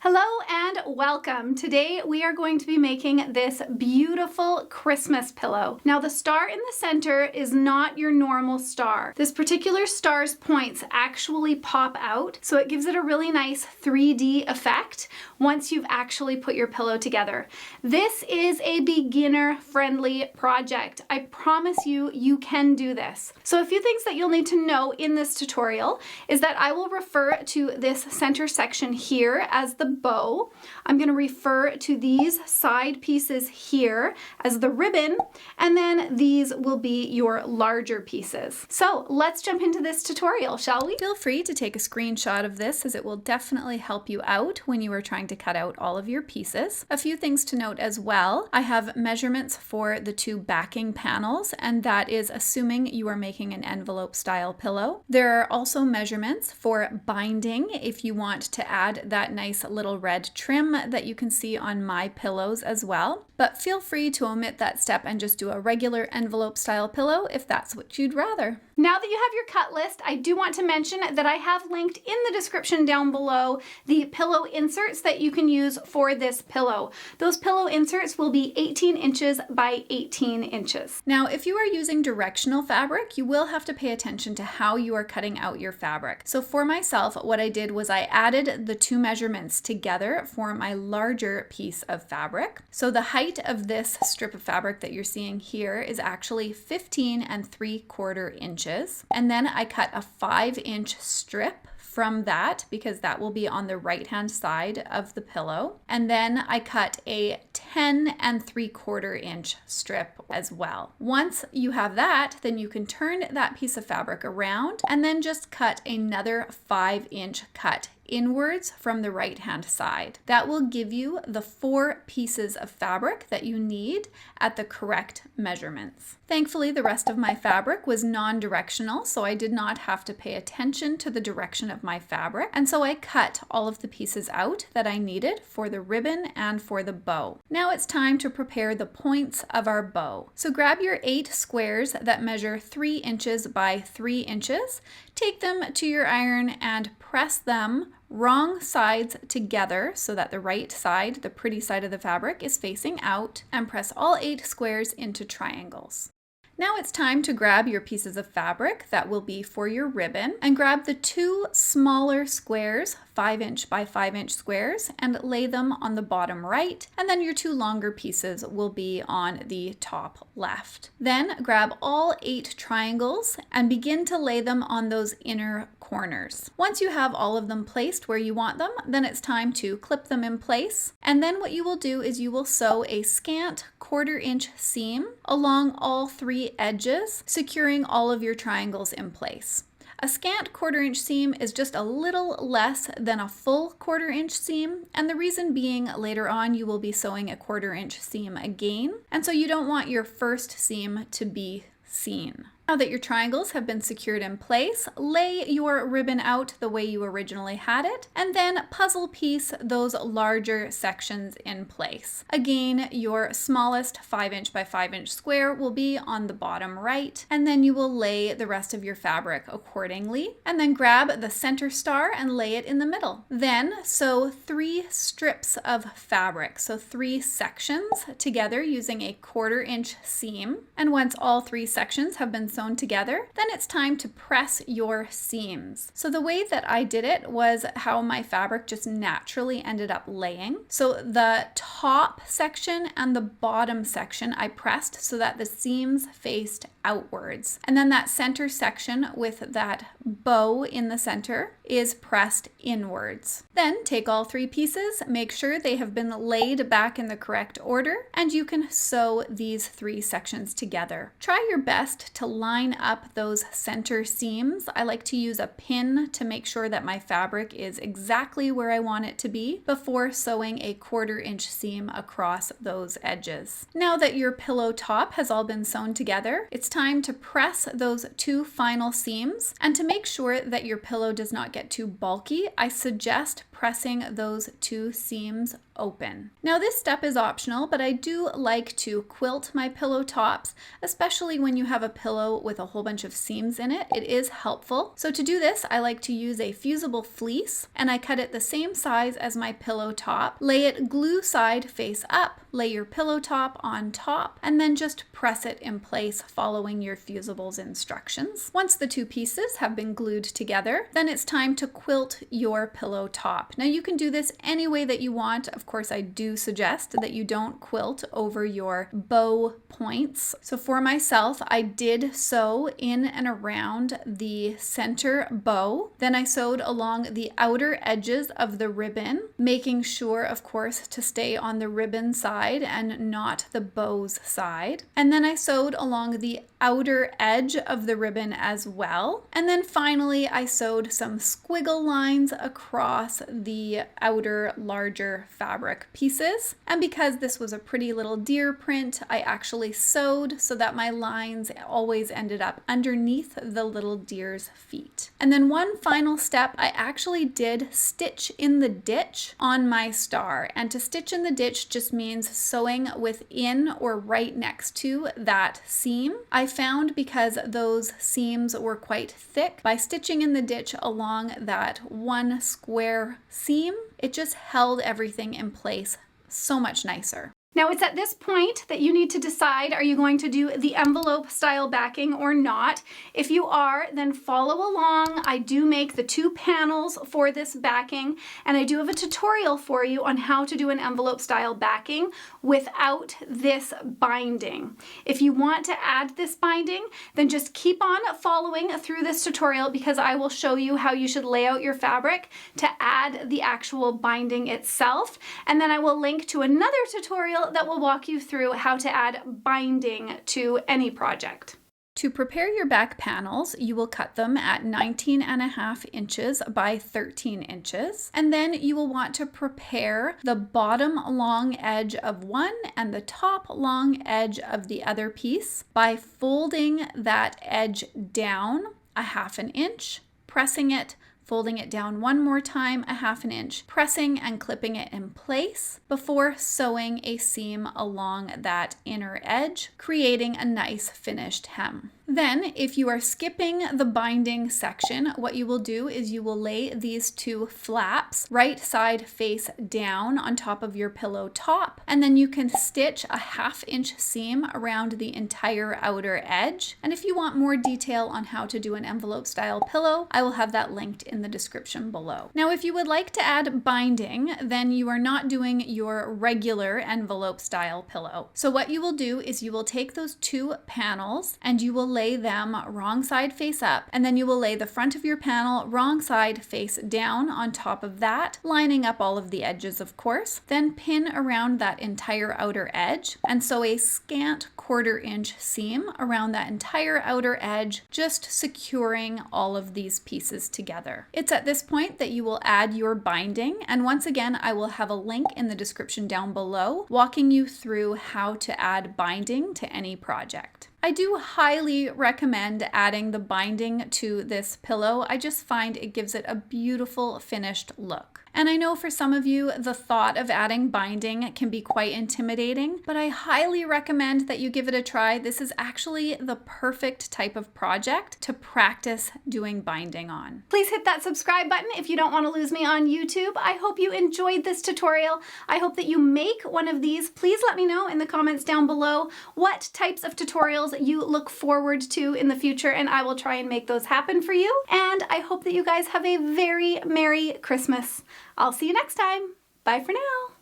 Hello and welcome. Today we are going to be making this beautiful Christmas pillow. Now the star in the center is not your normal star. This particular star's points actually pop out, so it gives it a really nice 3D effect once you've actually put your pillow together. This is a beginner-friendly project. I promise you, you can do this. So a few things that you'll need to know in this tutorial is that I will refer to this center section here as the bow. I'm going to refer to these side pieces here as the ribbon, and then these will be your larger pieces. So let's jump into this tutorial, shall we? Feel free to take a screenshot of this as it will definitely help you out when you are trying to cut out all of your pieces. A few things to note as well. I have measurements for the two backing panels, and that is assuming you are making an envelope style pillow. There are also measurements for binding if you want to add that nice little red trim that you can see on my pillows as well. But feel free to omit that step and just do a regular envelope style pillow if that's what you'd rather. Now that you have your cut list, I do want to mention that I have linked in the description down below the pillow inserts that you can use for this pillow. Those pillow inserts will be 18 inches by 18 inches. Now, if you are using directional fabric, you will have to pay attention to how you are cutting out your fabric. So for myself, what I did was I added the two measurements together for my larger piece of fabric. So the height of this strip of fabric that you're seeing here is actually 15 3/4 inches. And then I cut a 5-inch strip from that because that will be on the right hand side of the pillow. And then I cut a 10 3/4 inch strip as well. Once you have that, then you can turn that piece of fabric around and then just cut another 5-inch cut inwards from the right hand side. That will give you the 4 pieces of fabric that you need at the correct measurements. Thankfully, the rest of my fabric was non-directional, so I did not have to pay attention to the direction of my fabric, and so I cut all of the pieces out that I needed for the ribbon and for the bow. Now it's time to prepare the points of our bow. So grab your 8 squares that measure 3 inches by 3 inches, take them to your iron and press them wrong sides together so that the right side, the pretty side of the fabric, is facing out, and press all 8 squares into triangles. Now it's time to grab your pieces of fabric that will be for your ribbon and grab the 2 smaller squares, 5-inch by 5-inch squares, and lay them on the bottom right, and then your 2 longer pieces will be on the top left. Then grab all 8 triangles and begin to lay them on those inner corners. Once you have all of them placed where you want them, then it's time to clip them in place. And then what you will do is you will sew a scant 1/4 inch seam along all 3 edges, securing all of your triangles in place. A scant 1/4 inch seam is just a little less than a full 1/4 inch seam, and the reason being later on you will be sewing a 1/4 inch seam again, and so you don't want your first seam to be seen. Now that your triangles have been secured in place, lay your ribbon out the way you originally had it, and then puzzle piece those larger sections in place. Again, your smallest 5-inch by 5-inch square will be on the bottom right, and then you will lay the rest of your fabric accordingly, and then grab the center star and lay it in the middle. Then sew 3 strips of fabric, so 3 sections together using a 1/4 inch seam, and once all 3 sections have been sewn together, then it's time to press your seams. So the way that I did it was how my fabric just naturally ended up laying. So the top section and the bottom section I pressed so that the seams faced outwards. And then that center section with that bow in the center is pressed inwards. Then take all 3 pieces, make sure they have been laid back in the correct order, and you can sew these 3 sections together. Try your best to line up those center seams. I like to use a pin to make sure that my fabric is exactly where I want it to be before sewing a 1/4 inch seam across those edges. Now that your pillow top has all been sewn together, it's time to press those 2 final seams. And to make sure that your pillow does not get too bulky, I suggest pressing those 2 seams open. Now this step is optional, but I do like to quilt my pillow tops, especially when you have a pillow with a whole bunch of seams in it. It is helpful. So to do this, I like to use a fusible fleece, and I cut it the same size as my pillow top, lay it glue side face up, lay your pillow top on top, and then just press it in place following your fusible's instructions. Once the 2 pieces have been glued together, then it's time to quilt your pillow top. Now you can do this any way that you want. Of course, I do suggest that you don't quilt over your bow points. So for myself, I did sew in and around the center bow. Then I sewed along the outer edges of the ribbon, making sure, of course, to stay on the ribbon side and not the bow's side. And then I sewed along the outer edge of the ribbon as well. And then finally, I sewed some squiggle lines across the outer larger fabric pieces. And because this was a pretty little deer print, I actually sewed so that my lines always ended up underneath the little deer's feet. And then one final step, I actually did stitch in the ditch on my star. And to stitch in the ditch just means sewing within or right next to that seam. I found because those seams were quite thick, by stitching in the ditch along that one square seam, it just held everything in place so much nicer. Now it's at this point that you need to decide, are you going to do the envelope style backing or not? If you are, then follow along. I do make the 2 panels for this backing, and I do have a tutorial for you on how to do an envelope style backing without this binding. If you want to add this binding, then just keep on following through this tutorial, because I will show you how you should lay out your fabric to add the actual binding itself. And then I will link to another tutorial that will walk you through how to add binding to any project. To prepare your back panels, you will cut them at 19.5 inches by 13 inches. And then you will want to prepare the bottom long edge of one and the top long edge of the other piece by folding that edge down 1/2 inch, pressing it, folding it down one more time 1/2 inch, pressing and clipping it in place before sewing a seam along that inner edge, creating a nice finished hem. Then, if you are skipping the binding section, what you will do is you will lay these 2 flaps right side face down on top of your pillow top, and then you can stitch a 1/2 inch seam around the entire outer edge. And if you want more detail on how to do an envelope style pillow, I will have that linked in the description below. Now, if you would like to add binding, then you are not doing your regular envelope style pillow. So what you will do is you will take those 2 panels and you will lay them wrong side face up, and then you will lay the front of your panel wrong side face down on top of that, lining up all of the edges, of course. Then pin around that entire outer edge and sew a scant 1/4 inch seam around that entire outer edge, just securing all of these pieces together. It's at this point that you will add your binding, and once again I will have a link in the description down below walking you through how to add binding to any project. I do highly recommend adding the binding to this pillow. I just find it gives it a beautiful finished look. And I know for some of you, the thought of adding binding can be quite intimidating, but I highly recommend that you give it a try. This is actually the perfect type of project to practice doing binding on. Please hit that subscribe button if you don't want to lose me on YouTube. I hope you enjoyed this tutorial. I hope that you make one of these. Please let me know in the comments down below what types of tutorials you look forward to in the future, and I will try and make those happen for you. And I hope that you guys have a very Merry Christmas. I'll see you next time. Bye for now.